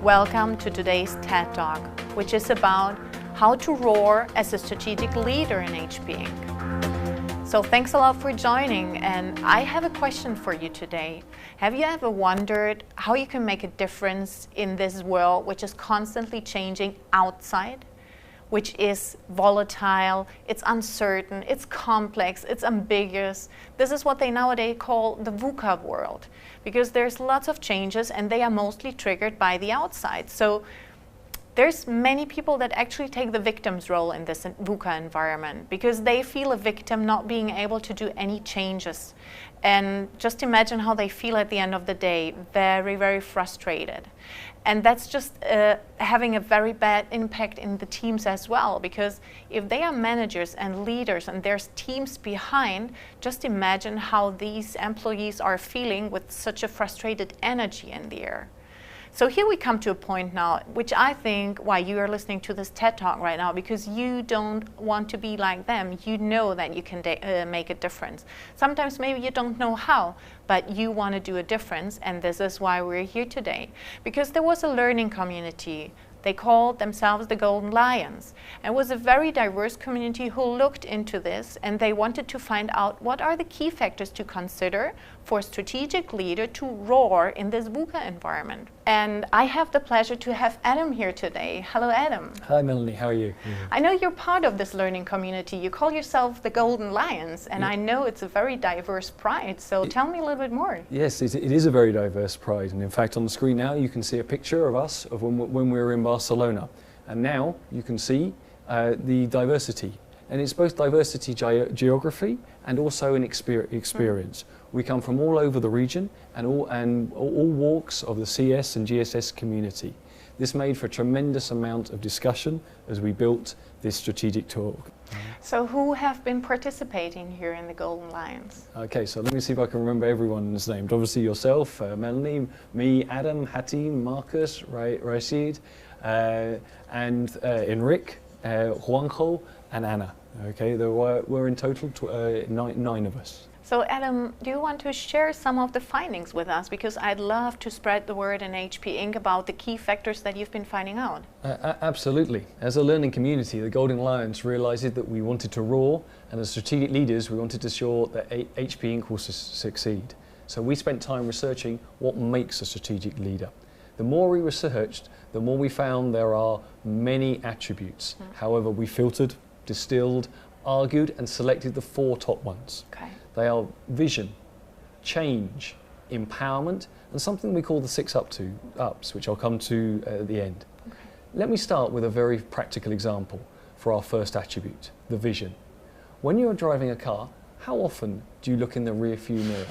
Welcome to today's TED Talk, which is about how to roar as a strategic leader in HP Inc. So thanks a lot for joining, and I have a question for you today. Have you ever wondered how you can make a difference in this world which is constantly changing outside? Which is volatile, it's uncertain, it's complex, it's ambiguous. This is what they nowadays call the VUCA world, because there's lots of changes and they are mostly triggered by the outside. So there's many people that actually take the victim's role in this VUCA environment because they feel a victim not being able to do any changes. And just imagine how they feel at the end of the day, very, very frustrated. And that's just having a very bad impact in the teams as well, because if they are managers and leaders and there's teams behind, just imagine how these employees are feeling with such a frustrated energy in the air. So here we come to a point now, which I think why you are listening to this TED Talk right now, because you don't want to be like them. You know that you can make a difference. Sometimes maybe you don't know how, but you want to do a difference, and this is why we're here today. Because there was a learning community. They called themselves the Golden Lions. And it was a very diverse community who looked into this, and they wanted to find out what are the key factors to consider for a strategic leader to roar in this VUCA environment. And I have the pleasure to have Adam here today. Hello, Adam. Hi, Melanie. How are you? I know you're part of this learning community. You call yourself the Golden Lions, and I know it's a very diverse pride. So tell me a little bit more. Yes, it is a very diverse pride. And in fact, on the screen now, you can see a picture of us of when we were in Barcelona. And now you can see the diversity. And it's both diversity geography and also an experience. We come from all over the region and all walks of the CS and GSS community. This made for a tremendous amount of discussion as we built this strategic talk. So who have been participating here in the Golden Lions? Okay, so let me see if I can remember everyone's names. Obviously yourself, Melanie, me, Adam, Hattie, Marcus, Rashid, and Enric, Juanjo, and Anna. Okay, there were in total nine of us. So Adam, do you want to share some of the findings with us? Because I'd love to spread the word in HP Inc. about the key factors that you've been finding out. Absolutely. As a learning community, the Golden Lions realized that we wanted to roar, and as strategic leaders, we wanted to ensure that HP Inc. will succeed. So we spent time researching what makes a strategic leader. The more we researched, the more we found there are many attributes. However, we filtered, distilled, argued, and selected the 4 top ones. Okay. They are vision, change, empowerment, and something we call the 6 ups, which I'll come to at the end. Okay. Let me start with a very practical example for our first attribute, the vision. When you're driving a car, how often do you look in the rear view mirror?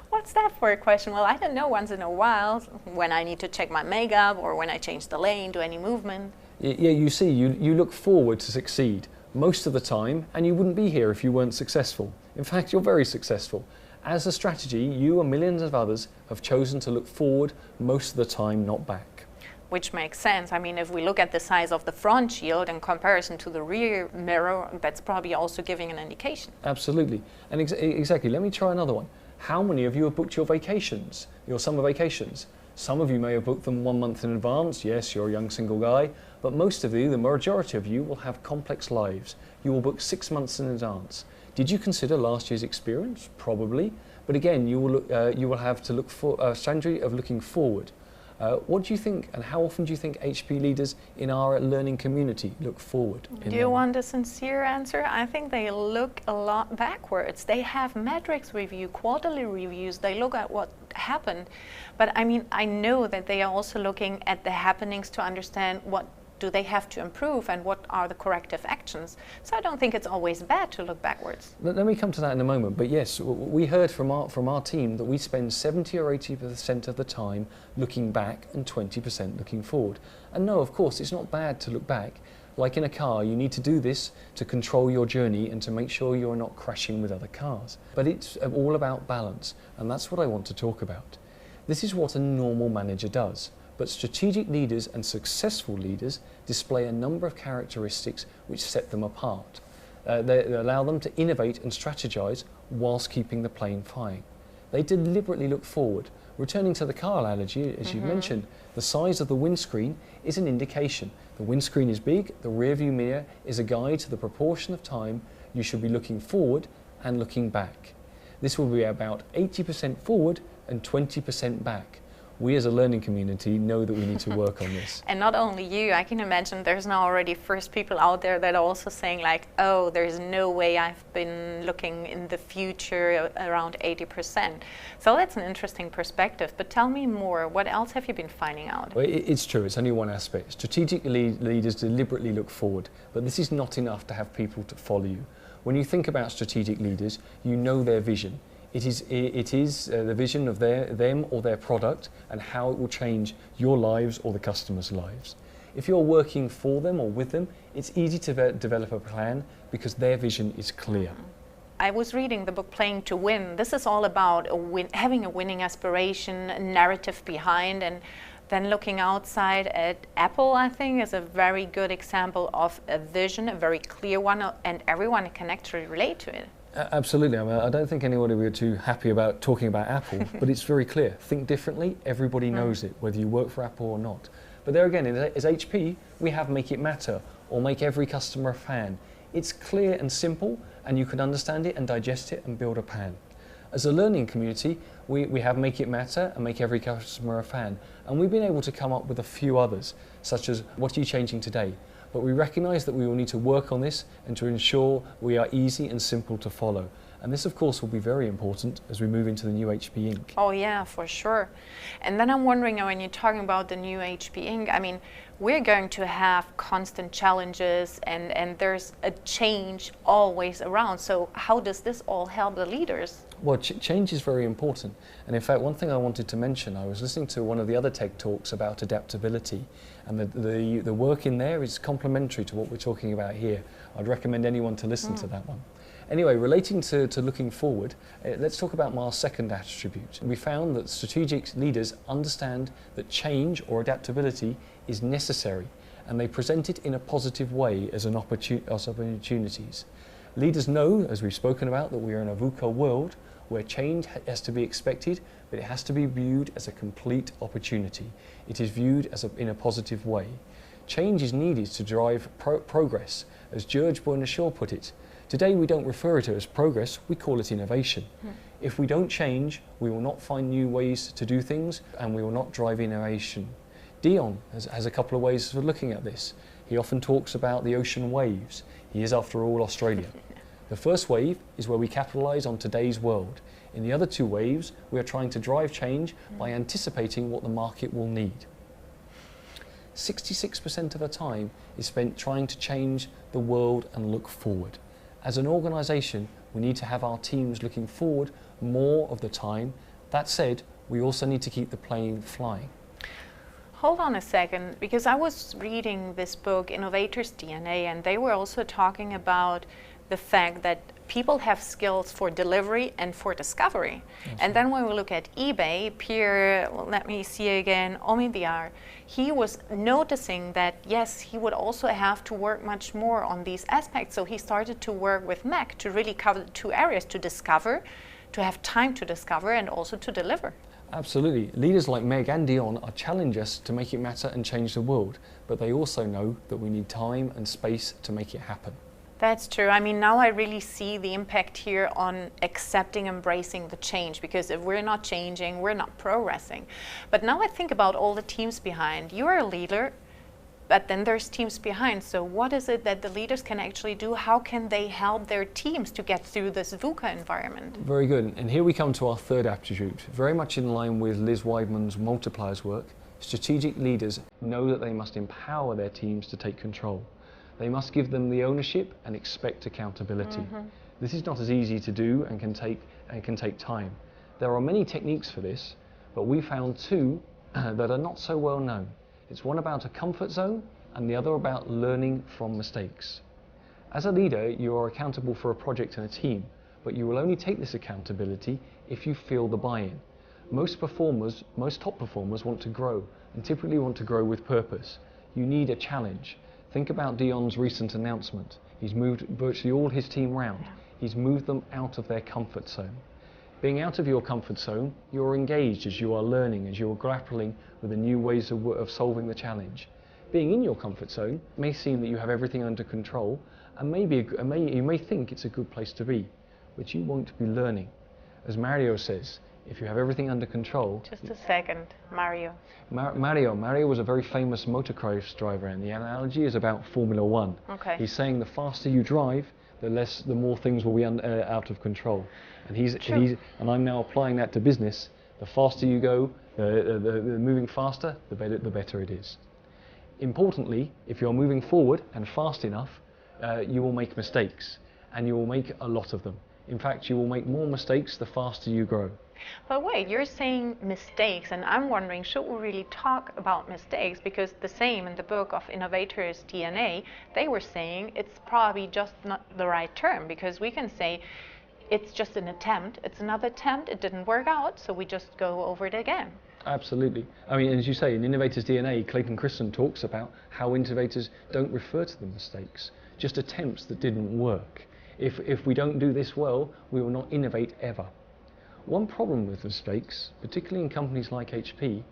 What's that for a question? Well, I don't know, once in a while, when I need to check my makeup or when I change the lane, do any movement. Yeah, you see, you look forward to succeed most of the time, and you wouldn't be here if you weren't successful. In fact, you're very successful. As a strategy, you and millions of others have chosen to look forward most of the time, not back. Which makes sense. I mean, if we look at the size of the front shield in comparison to the rear mirror, that's probably also giving an indication. Absolutely. And exactly, let me try another one. How many of you have booked your vacations, your summer vacations? Some of you may have booked them 1 month in advance. Yes, you're a young single guy. But most of you, the majority of you, will have complex lives. You will book 6 months in advance. Did you consider last year's experience? Probably. But again, you will have to look for a strategy of looking forward. What do you think, and how often do you think HP leaders in our learning community look forward? Do you want a sincere answer? I think they look a lot backwards. They have metrics review, quarterly reviews. They look at what happened. But I mean, I know that they are also looking at the happenings to understand what do they have to improve and what are the corrective actions. So I don't think it's always bad to look backwards. Let me come to that in a moment. But yes, we heard from our team that we spend 70 or 80% of the time looking back and 20% looking forward. And no, of course, it's not bad to look back. Like in a car, you need to do this to control your journey and to make sure you're not crashing with other cars. But it's all about balance, and that's what I want to talk about. This is what a normal manager does. But strategic leaders and successful leaders display a number of characteristics which set them apart. They allow them to innovate and strategize whilst keeping the plane flying. They deliberately look forward. Returning to the car analogy, as you mentioned, the size of the windscreen is an indication. The windscreen is big, the rear view mirror is a guide to the proportion of time you should be looking forward and looking back. This will be about 80% forward and 20% back. We as a learning community know that we need to work on this. And not only you, I can imagine there's now already first people out there that are also saying like, oh, there's no way I've been looking in the future around 80%. So that's an interesting perspective. But tell me more, what else have you been finding out? Well, it's true, it's only one aspect. Strategic leaders deliberately look forward, but this is not enough to have people to follow you. When you think about strategic leaders, you know their vision. It is the vision of them or their product and how it will change your lives or the customer's lives. If you're working for them or with them, it's easy to develop a plan because their vision is clear. I was reading the book Playing to Win. This is all about having a winning aspiration, a narrative behind, and then looking outside at Apple, I think, is a very good example of a vision, a very clear one, and everyone can actually relate to it. Absolutely. I mean, I don't think anybody would be too happy about talking about Apple, but it's very clear. Think differently, everybody knows it, whether you work for Apple or not. But there again, as HP, we have Make It Matter or Make Every Customer a Fan. It's clear and simple, and you can understand it and digest it and build a plan. As a learning community, we have Make It Matter and Make Every Customer a Fan, and we've been able to come up with a few others, such as What Are You Changing Today? But we recognise that we will need to work on this and to ensure we are easy and simple to follow. And this, of course, will be very important as we move into the new HP Inc. Oh yeah, for sure. And then I'm wondering, when you're talking about the new HP Inc., I mean, we're going to have constant challenges and there's a change always around. So how does this all help the leaders? Well, change is very important. And in fact, one thing I wanted to mention, I was listening to one of the other TED Talks about adaptability, and the work in there is complementary to what we're talking about here. I'd recommend anyone to listen to that one. Anyway, relating to looking forward, let's talk about our second attribute. We found that strategic leaders understand that change or adaptability is necessary, and they present it in a positive way as opportunities. Leaders know, as we've spoken about, that we are in a VUCA world where change has to be expected, but it has to be viewed as a complete opportunity. It is viewed as in a positive way. Change is needed to drive progress. As George Bernard Shaw put it, today we don't refer to it as progress, we call it innovation. If we don't change, we will not find new ways to do things and we will not drive innovation. Dion has a couple of ways of looking at this. He often talks about the ocean waves. He is, after all, Australia. The first wave is where we capitalise on today's world. In the other two waves, we are trying to drive change by anticipating what the market will need. 66% of our time is spent trying to change the world and look forward. As an organisation, we need to have our teams looking forward more of the time. That said, we also need to keep the plane flying. Hold on a second, because I was reading this book, Innovators DNA, and they were also talking about the fact that people have skills for delivery and for discovery. And then when we look at eBay, Pierre, let me see again, Omidyar, he was noticing that, yes, he would also have to work much more on these aspects. So he started to work with Mac to really cover the two areas, to discover, to have time to discover, and also to deliver. Absolutely. Leaders like Meg and Dion are challenge us to make it matter and change the world, but they also know that we need time and space to make it happen. That's true. I mean, now I really see the impact here on accepting, embracing the change, because if we're not changing, we're not progressing. But now I think about all the teams behind. You're a leader, but then there's teams behind. So what is it that the leaders can actually do? How can they help their teams to get through this VUCA environment? Very good. And here we come to our third attribute, very much in line with Liz Weidman's multipliers work. Strategic leaders know that they must empower their teams to take control. They must give them the ownership and expect accountability. This is not as easy to do and can take time. There are many techniques for this, but we found two that are not so well known. It's one about a comfort zone and the other about learning from mistakes. As a leader, you are accountable for a project and a team, but you will only take this accountability if you feel the buy-in. Most top performers want to grow and typically want to grow with purpose. You need a challenge. Think about Dion's recent announcement. He's moved virtually all his team round. He's moved them out of their comfort zone. Being out of your comfort zone, you're engaged as you are learning, as you're grappling with the new ways of solving the challenge. Being in your comfort zone may seem that you have everything under control, and you may think it's a good place to be, but you won't be learning. As Mario says, if you have everything under control... Just a second, Mario. Mario was a very famous motocross driver, and the analogy is about Formula One. Okay. He's saying the faster you drive, the more things will be out of control. And I'm now applying that to business. The faster you go, the moving faster, the better it is. Importantly, if you're moving forward and fast enough, you will make mistakes, and you will make a lot of them. In fact, you will make more mistakes the faster you grow. But wait, you're saying mistakes, and I'm wondering, should we really talk about mistakes? Because the same in the book of Innovators DNA, they were saying it's probably just not the right term, because we can say it's just an attempt, it's another attempt, it didn't work out, so we just go over it again. Absolutely. I mean, as you say, in Innovators DNA, Clayton Christensen talks about how innovators don't refer to them mistakes, just attempts that didn't work. If we don't do this well, we will not innovate ever. One problem with mistakes, particularly in companies like HP,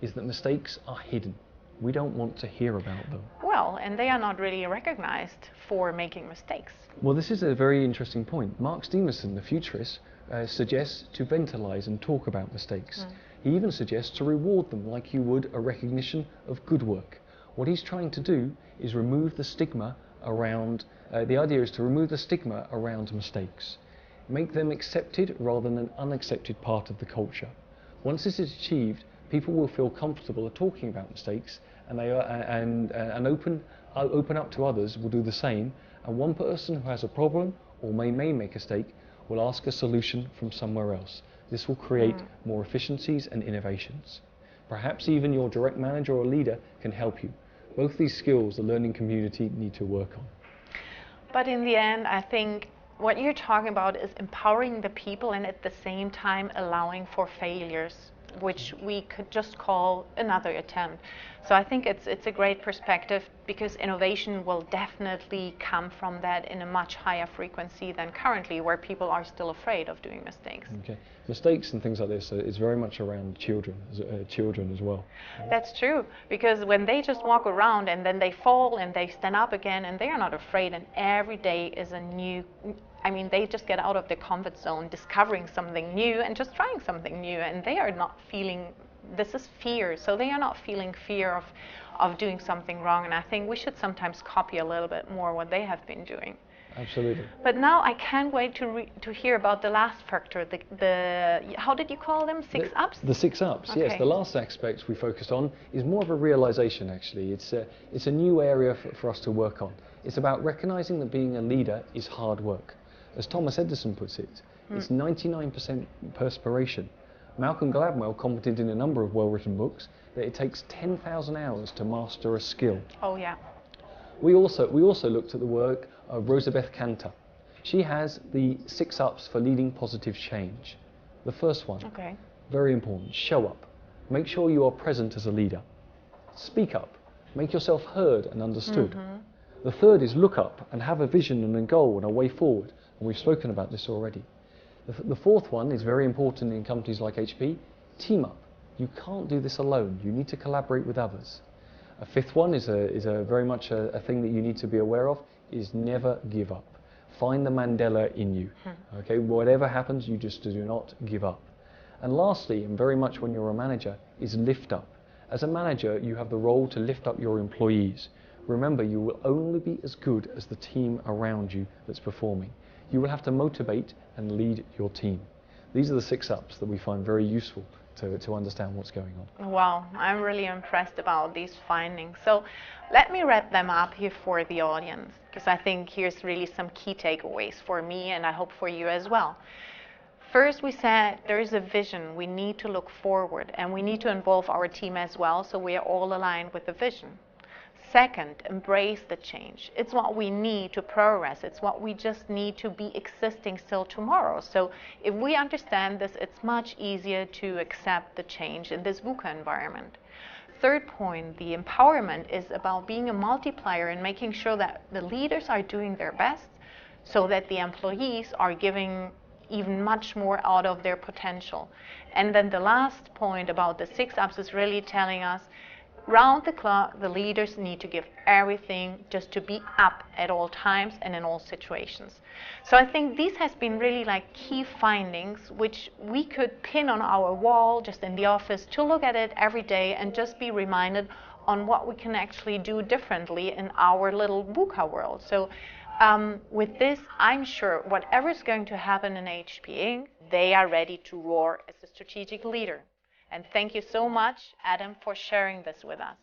is that mistakes are hidden. We don't want to hear about them. Well, and they are not really recognized for making mistakes. Well, this is a very interesting point. Mark Stevenson, the futurist, suggests to ventilize and talk about mistakes. He even suggests to reward them like you would a recognition of good work. What he's trying to do is remove the stigma around, the idea is to remove the stigma around mistakes. Make them accepted rather than an unaccepted part of the culture. Once this is achieved, people will feel comfortable talking about mistakes, and open up to others will do the same, and one person who has a problem or may make a mistake will ask a solution from somewhere else. This will create more efficiencies and innovations. Perhaps even your direct manager or leader can help you. Both these skills the learning community need to work on. But in the end, I think what you're talking about is empowering the people and at the same time allowing for failures, which we could just call another attempt. So I think it's a great perspective, because innovation will definitely come from that in a much higher frequency than currently, where people are still afraid of doing mistakes. Okay. Mistakes and things like this is very much around children as well. That's true, because when they just walk around and then they fall and they stand up again and they are not afraid, and every day is a new, I mean, they just get out of their comfort zone, discovering something new and just trying something new, and they are not feeling, this is fear, so they are not feeling fear of doing something wrong, and I think we should sometimes copy a little bit more what they have been doing. Absolutely. But now I can't wait to hear about the last factor, the how did you call them? Six ups? The 6 ups, okay. Yes. The last aspect we focused on is more of a realization, actually. It's a new area for us to work on. It's about recognizing that being a leader is hard work. As Thomas Edison puts it, it's 99% perspiration. Malcolm Gladwell commented in a number of well-written books that it takes 10,000 hours to master a skill. Oh yeah. We also looked at the work of Rosabeth Kanter. She has the 6 ups for leading positive change. The first one, okay, very important, show up. Make sure you are present as a leader. Speak up. Make yourself heard and understood. The third is look up and have a vision and a goal and a way forward. And we've spoken about this already. The fourth one is very important in companies like HP, team up. You can't do this alone. You need to collaborate with others. A fifth one is very much a thing that you need to be aware of, is never give up. Find the Mandela in you. Okay, whatever happens, you just do not give up. And lastly, and very much when you're a manager, is lift up. As a manager, you have the role to lift up your employees. Remember, you will only be as good as the team around you that's performing. You will have to motivate and lead your team. These are the 6 ups that we find very useful to understand what's going on. Wow, I'm really impressed about these findings. So let me wrap them up here for the audience, because I think here's really some key takeaways for me, and I hope for you as well. First, we said there is a vision. We need to look forward, and we need to involve our team as well, so we are all aligned with the vision. Second, embrace the change. It's what we need to progress. It's what we just need to be existing still tomorrow. So if we understand this, it's much easier to accept the change in this VUCA environment. Third point, the empowerment is about being a multiplier and making sure that the leaders are doing their best so that the employees are giving even much more out of their potential. And then the last point about the 6 ups is really telling us round the clock, the leaders need to give everything just to be up at all times and in all situations. So I think these has been really like key findings which we could pin on our wall just in the office to look at it every day and just be reminded on what we can actually do differently in our little VUCA world. So with this, I'm sure whatever is going to happen in HP Inc., they are ready to roar as a strategic leader. And thank you so much, Adam, for sharing this with us.